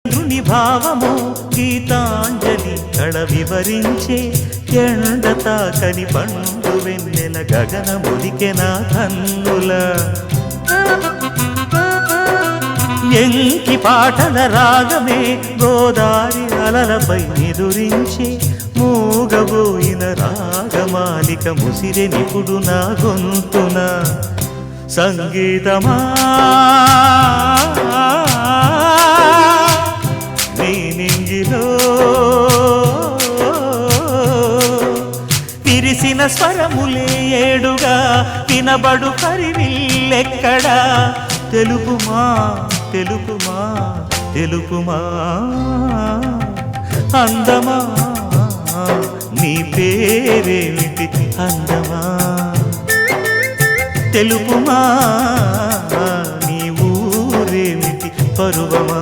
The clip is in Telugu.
ధృని భావము గీతాంజలి కళ వివరించే ఎండ తాకని పండు వెన్నెల గగనముదికెన కన్నుల ఎంకి పాటల రాగమే గోదారి అలలపై నిదురించే మూగబోయిన రాగమాలిక ముసిరె నిపుడు నా గొంతున సంగీతమా నీ నింగిలో విరిసిన స్వరములే ఏడుగా వినబడు కరివిల్లెక్కడా తెలుపుమా తెలుపుమా తెలుపుమా అందమా నీ పేరేమిటి అందమా తెలుపుమా నీ ఊరేమిటి పరువమా